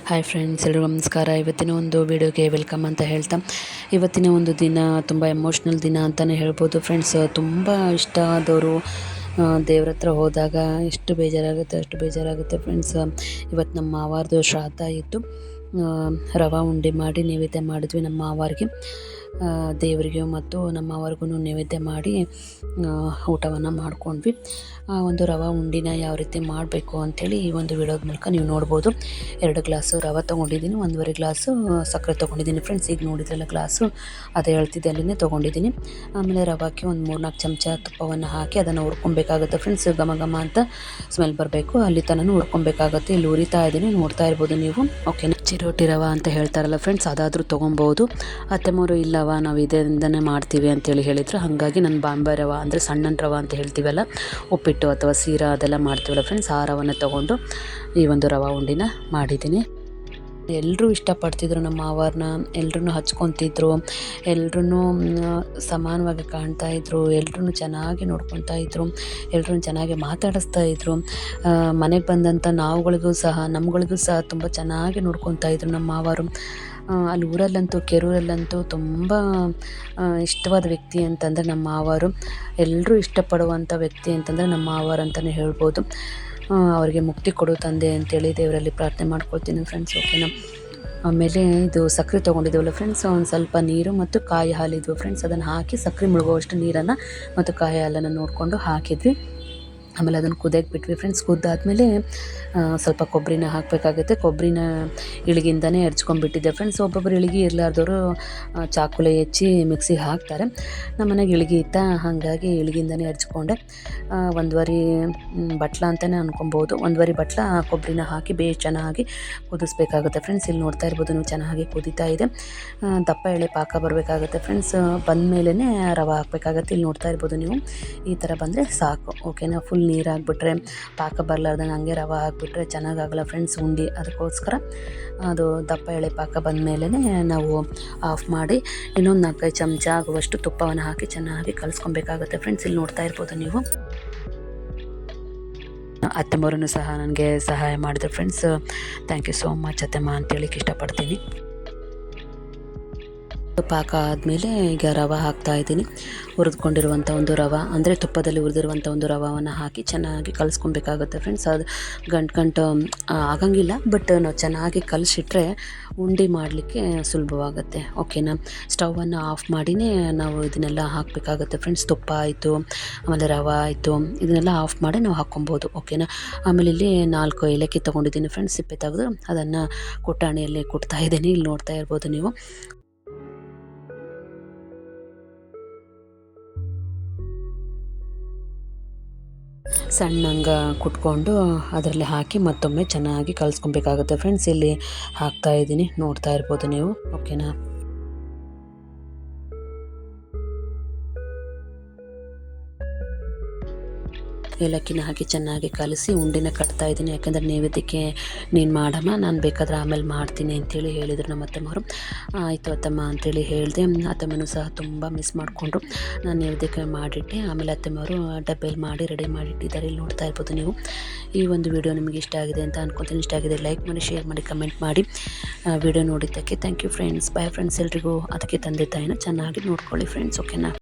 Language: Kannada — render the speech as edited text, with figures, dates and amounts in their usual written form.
ಹಾಯ್ ಫ್ರೆಂಡ್ಸ್, ಎಲ್ರಿಗೂ ನಮಸ್ಕಾರ. ಇವತ್ತಿನ ಒಂದು ವಿಡಿಯೋಗೆ ವೆಲ್ಕಮ್ ಅಂತ ಹೇಳ್ತಾ, ಇವತ್ತಿನ ಒಂದು ದಿನ ತುಂಬ ಎಮೋಷ್ನಲ್ ದಿನ ಅಂತಲೇ ಹೇಳ್ಬೋದು ಫ್ರೆಂಡ್ಸ್. ತುಂಬ ಇಷ್ಟ ಆದವರು ದೇವ್ರ ಹತ್ರ ಹೋದಾಗ ಎಷ್ಟು ಬೇಜಾರಾಗುತ್ತೆ ಫ್ರೆಂಡ್ಸ್. ಇವತ್ತು ನಮ್ಮ ಮಾವಾರದು ಶ್ರಾದ್ದ ಇತ್ತು. ರವೆ ಉಂಡೆ ಮಾಡಿ ನೈವೇದ್ಯ ಮಾಡಿದ್ವಿ ನಮ್ಮ ಮಾವಾರಿಗೆ, ದೇವರಿಗೆ ಮತ್ತು ನಮ್ಮ ಮಾವಾರಿಗೂ ನೈವೇದ್ಯ ಮಾಡಿ ಊಟವನ್ನು ಮಾಡ್ಕೊಂಡ್ವಿ. ಒಂದು ರವೆ ಉಂಡಿನ ಯಾವ ರೀತಿ ಮಾಡಬೇಕು ಅಂಥೇಳಿ ಈ ಒಂದು ವಿಡಿಯೋದ ಮೂಲಕ ನೀವು ನೋಡ್ಬೋದು. 2 ಗ್ಲಾಸು ರವೆ ತೊಗೊಂಡಿದ್ದೀನಿ, 1.5 ಗ್ಲಾಸು ಸಕ್ಕರೆ ತೊಗೊಂಡಿದ್ದೀನಿ ಫ್ರೆಂಡ್ಸ್. ಈಗ ನೋಡಿದ್ರಲ್ಲ ಗ್ಲಾಸು, ಅದೇ ಹೇಳ್ತಿದ್ದೆ, ಅಲ್ಲಿನೇ ತೊಗೊಂಡಿದ್ದೀನಿ. ಆಮೇಲೆ ರವಾಕ್ಕೆ ಒಂದು 3-4 ಚಮಚ ತುಪ್ಪವನ್ನು ಹಾಕಿ ಅದನ್ನು ಹುರ್ಕೊಬೇಕಾಗುತ್ತೆ ಫ್ರೆಂಡ್ಸ್. ಘಮ ಘಮ ಅಂತ ಸ್ಮೆಲ್ ಬರಬೇಕು, ಅಲ್ಲಿ ತನಕ ಹುರ್ಕೊಬೇಕಾಗುತ್ತೆ. ಇಲ್ಲಿ ಉರಿತಾ ಇದ್ದೀನಿ, ನೋಡ್ತಾ ಇರ್ಬೋದು ನೀವು. ಓಕೆನಾ, ಚಿರೋಟಿ ರವೆ ಅಂತ ಹೇಳ್ತಾರಲ್ಲ ಫ್ರೆಂಡ್ಸ್, ಅದಾದರೂ ತೊಗೊಬೋದು. ಅತ್ತೆಮೋರು ಇಲ್ಲವ ನಾವು ಇದರಿಂದನೇ ಮಾಡ್ತೀವಿ ಅಂತೇಳಿ ಹೇಳಿದ್ರು. ಹಾಗಾಗಿ ನಾನು ಬಾಂಬೆ ರವೆ ಅಂದರೆ ಸಣ್ಣ ರವೆ ಅಂತ ಹೇಳ್ತೀವಲ್ಲ, ಉಪ್ಪಿಟ್ಟು ಅಥವಾ ಸೀರಾ ಅದೆಲ್ಲ ಮಾಡ್ತೀವಲ್ಲ ಫ್ರೆಂಡ್ಸ್, ಆ ರವೆನ ತೊಗೊಂಡು ಈ ಒಂದು ರವೆ ಉಂಡಿನ ಮಾಡಿದ್ದೀನಿ. ಎಲ್ಲರೂ ಇಷ್ಟಪಡ್ತಿದ್ರು ನಮ್ಮ ಮಾವಾರನ್ನ, ಎಲ್ಲರೂ ಹಚ್ಕೊತಿದ್ರು, ಎಲ್ಲರೂ ಸಮಾನವಾಗಿ ಕಾಣ್ತಾಯಿದ್ರು, ಎಲ್ಲರೂ ಚೆನ್ನಾಗಿ ನೋಡ್ಕೊತಾಯಿದ್ರು, ಎಲ್ಲರೂ ಚೆನ್ನಾಗಿ ಮಾತಾಡಿಸ್ತಾಯಿದ್ರು. ಮನೆಗೆ ಬಂದಂಥ ನಮ್ಗಳಿಗೂ ಸಹ ತುಂಬ ಚೆನ್ನಾಗಿ ನೋಡ್ಕೊತಾಯಿದ್ರು ನಮ್ಮ ಮಾವಾರು. ಅಲ್ಲಿ ಊರಲ್ಲಂತೂ ಕೆರೂರಲ್ಲಂತೂ ತುಂಬ ಇಷ್ಟವಾದ ವ್ಯಕ್ತಿ ಅಂತಂದರೆ ನಮ್ಮ ಮಾವಾರು. ಎಲ್ಲರೂ ಇಷ್ಟಪಡುವಂಥ ವ್ಯಕ್ತಿ ಅಂತಂದರೆ ನಮ್ಮ ಮಾವಾರು ಅಂತಲೇ ಹೇಳ್ಬೋದು. ಅವರಿಗೆ ಮುಕ್ತಿ ಕೊಡು ತಂದೆ ಅಂತೇಳಿ ದೇವರಲ್ಲಿ ಪ್ರಾರ್ಥನೆ ಮಾಡ್ಕೊಳ್ತೀನಿ ಫ್ರೆಂಡ್ಸ್. ಓಕೆನಾ, ಆಮೇಲೆ ಇದು ಸಕ್ಕರೆ ತೊಗೊಂಡಿದ್ದೀವಲ್ಲ ಫ್ರೆಂಡ್ಸ್, ಒಂದು ಸ್ವಲ್ಪ ನೀರು ಮತ್ತು ಕಾಯಿ ಹಾಲಿದ್ವು ಫ್ರೆಂಡ್ಸ್, ಅದನ್ನು ಹಾಕಿ ಸಕ್ಕರೆ ಮುಳುಗುವಷ್ಟು ನೀರನ್ನು ಮತ್ತು ಕಾಯಿ ಹಾಲನ್ನು ನೋಡಿಕೊಂಡು ಹಾಕಿದ್ವಿ. ಆಮೇಲೆ ಅದನ್ನು ಕುದಿಯಕ್ಕೆ ಬಿಟ್ವಿ ಫ್ರೆಂಡ್ಸ್. ಕುದ್ದಾದಮೇಲೆ ಸ್ವಲ್ಪ ಕೊಬ್ಬರಿನ ಹಾಕಬೇಕಾಗುತ್ತೆ. ಕೊಬ್ಬರಿನ ಇಳಿಗಿಂದನೇ ಹೆರ್ಚ್ಕೊಂಡ್ಬಿಟ್ಟಿದ್ದೆ ಫ್ರೆಂಡ್ಸ್. ಒಬ್ಬೊಬ್ಬರು ಇಳಿಗೆ ಇರಲಾರ್ದವರು ಚಾಕುಲೆ ಹೆಚ್ಚಿ ಮಿಕ್ಸಿಗೆ ಹಾಕ್ತಾರೆ. ನಮ್ಮ ಮನೆಗೆ ಇಳಿಗೆ ಇತ್ತ, ಹಾಗಾಗಿ ಇಳಿಗಿಂದನೇ ಹೆರ್ಚ್ಕೊಂಡೆ. 1.5 ಬಟ್ಲ ಅಂತಲೇ ಅನ್ಕೊಬೋದು. 1.5 ಬಟ್ಲ ಕೊಬ್ಬರಿನ ಹಾಕಿ ಚೆನ್ನಾಗಿ ಕುದಿಸ್ಬೇಕಾಗುತ್ತೆ ಫ್ರೆಂಡ್ಸ್. ಇಲ್ಲಿ ನೋಡ್ತಾ ಇರ್ಬೋದು ನೀವು, ಚೆನ್ನಾಗಿ ಕುದೀತಾ ಇದೆ. ದಪ್ಪ ಎಳೆ ಪಾಕ ಬರಬೇಕಾಗುತ್ತೆ ಫ್ರೆಂಡ್ಸ್. ಬಂದ ಮೇಲೇ ರವೆ ಹಾಕಬೇಕಾಗತ್ತೆ. ಇಲ್ಲಿ ನೋಡ್ತಾ ಇರ್ಬೋದು ನೀವು, ಈ ಥರ ಬಂದರೆ ಸಾಕು. ಓಕೆನಾ, ಫುಲ್ ನೀರು ಹಾಕ್ಬಿಟ್ರೆ, ಪಾಕ ಬರಲಾರ್ದಂಗೆ ಹಂಗೆ ರವೆ ಹಾಕ್ಬಿಟ್ರೆ ಚೆನ್ನಾಗಾಗಲ್ಲ ಫ್ರೆಂಡ್ಸ್ ಉಂಡೆ. ಅದಕ್ಕೋಸ್ಕರ ಅದು ದಪ್ಪ ಎಳೆ ಪಾಕ ಬಂದ ಮೇಲೇ ನಾವು ಆಫ್ ಮಾಡಿ ಇನ್ನೊಂದು 4-5 ಚಮಚ ಆಗುವಷ್ಟು ತುಪ್ಪವನ್ನು ಹಾಕಿ ಚೆನ್ನಾಗಿ ಕಲಿಸ್ಕೊಬೇಕಾಗುತ್ತೆ ಫ್ರೆಂಡ್ಸ್. ಇಲ್ಲಿ ನೋಡ್ತಾ ಇರ್ಬೋದು ನೀವು. ಅತ್ತೆಮ್ಮವ್ರನ್ನು ಸಹ ನನಗೆ ಸಹಾಯ ಮಾಡಿದ್ರು friends. Thank you so much ಅತ್ತೆಮ್ಮ ಅಂತೇಳಿಕ್ಕೆ ಇಷ್ಟಪಡ್ತೀನಿ. ಪಾಕ ಆದಮೇಲೆ ಈಗ ರವೆ ಹಾಕ್ತಾಯಿದ್ದೀನಿ. ಹುರಿದುಕೊಂಡಿರುವಂಥ ಒಂದು ರವೆ ಅಂದರೆ ತುಪ್ಪದಲ್ಲಿ ಹುರಿದಿರುವಂಥ ಒಂದು ರವೆಯನ್ನು ಹಾಕಿ ಚೆನ್ನಾಗಿ ಕಲಿಸ್ಕೊಬೇಕಾಗುತ್ತೆ ಫ್ರೆಂಡ್ಸ್. ಅದು ಗಂಟು ಆಗಂಗಿಲ್ಲ, ಬಟ್ ನಾವು ಚೆನ್ನಾಗಿ ಕಲಿಸಿಟ್ರೆ ಉಂಡೆ ಮಾಡಲಿಕ್ಕೆ ಸುಲಭವಾಗುತ್ತೆ. ಓಕೆನಾ, ಸ್ಟವನ್ನು ಆಫ್ ಮಾಡಿನೇ ನಾವು ಇದನ್ನೆಲ್ಲ ಹಾಕಬೇಕಾಗುತ್ತೆ ಫ್ರೆಂಡ್ಸ್. ತುಪ್ಪ ಆಯಿತು, ಆಮೇಲೆ ರವೆ ಆಯಿತು, ಇದನ್ನೆಲ್ಲ ಆಫ್ ಮಾಡಿ ನಾವು ಹಾಕ್ಕೊಬೋದು. ಓಕೆನಾ, ಆಮೇಲೆ ಇಲ್ಲಿ 4 ಏಲಕ್ಕಿ ತೊಗೊಂಡಿದ್ದೀನಿ ಫ್ರೆಂಡ್ಸ್. ಸಿಪ್ಪೆ ತೆಗೆದು ಅದನ್ನು ಕುಟ್ಟಾಣಿಯಲ್ಲಿ ಕುಟ್ತಾ ಇದ್ದೀನಿ. ಇಲ್ಲಿ ನೋಡ್ತಾ ಇರ್ಬೋದು ನೀವು. ಸಣ್ಣಂಗೆ ಕುಟ್ಕೊಂಡು ಅದರಲ್ಲಿ ಹಾಕಿ ಮತ್ತೊಮ್ಮೆ ಚೆನ್ನಾಗಿ ಕಲಿಸ್ಕೊಬೇಕಾಗುತ್ತೆ ಫ್ರೆಂಡ್ಸ್. ಇಲ್ಲಿ ಹಾಕ್ತಾಯಿದ್ದೀನಿ, ನೋಡ್ತಾ ಇರ್ಬೋದು ನೀವು. ಓಕೆನಾ, ಏಲಕ್ಕಿನ ಹಾಕಿ ಚೆನ್ನಾಗಿ ಕಲಸಿ ಉಂಡಿನ ಕಟ್ತಾಯಿದ್ದೀನಿ. ಯಾಕಂದರೆ ನೈವೇದ್ಯಕ್ಕೆ ನೀನು ಮಾಡಮ್ಮ, ನಾನು ಬೇಕಾದ್ರೆ ಆಮೇಲೆ ಮಾಡ್ತೀನಿ ಅಂತೇಳಿ ಹೇಳಿದರು ನಮ್ಮ ಅತ್ತಮ್ಮವರು. ಆಯಿತು ಅತ್ತಮ್ಮ ಅಂತೇಳಿ ಹೇಳಿದೆ. ಅತ್ತಮ್ಮನೂ ಸಹ ತುಂಬ ಮಿಸ್ ಮಾಡಿಕೊಂಡ್ರು. ನಾನು ನೈವೇದ್ಯಕ್ಕೆ ಮಾಡಿಟ್ಟೆ. ಆಮೇಲೆ ಅತ್ತಮ್ಮವರು ಡಬ್ಬೆಯಲ್ಲಿ ಮಾಡಿ ರೆಡಿ ಮಾಡಿಟ್ಟಿದ್ದಾರೆ. ಇಲ್ಲಿ ನೋಡ್ತಾ ಇರ್ಬೋದು ನೀವು. ಈ ಒಂದು ವಿಡಿಯೋ ನಿಮಗೆ ಇಷ್ಟ ಆಗಿದೆ ಅಂತ ಅನ್ಕೊತೀನಿ. ಇಷ್ಟ ಆಗಿದೆ ಲೈಕ್ ಮಾಡಿ, ಶೇರ್ ಮಾಡಿ, ಕಮೆಂಟ್ ಮಾಡಿ. ವಿಡಿಯೋ ನೋಡಿದ್ದಕ್ಕೆ thank you friends. Bye friends. ಎಲ್ರಿಗೂ ಅದಕ್ಕೆ ತಂದೆ ತಾಯಿನ ಚೆನ್ನಾಗಿ ನೋಡ್ಕೊಳ್ಳಿ ಫ್ರೆಂಡ್ಸ್. ಓಕೆನಾ.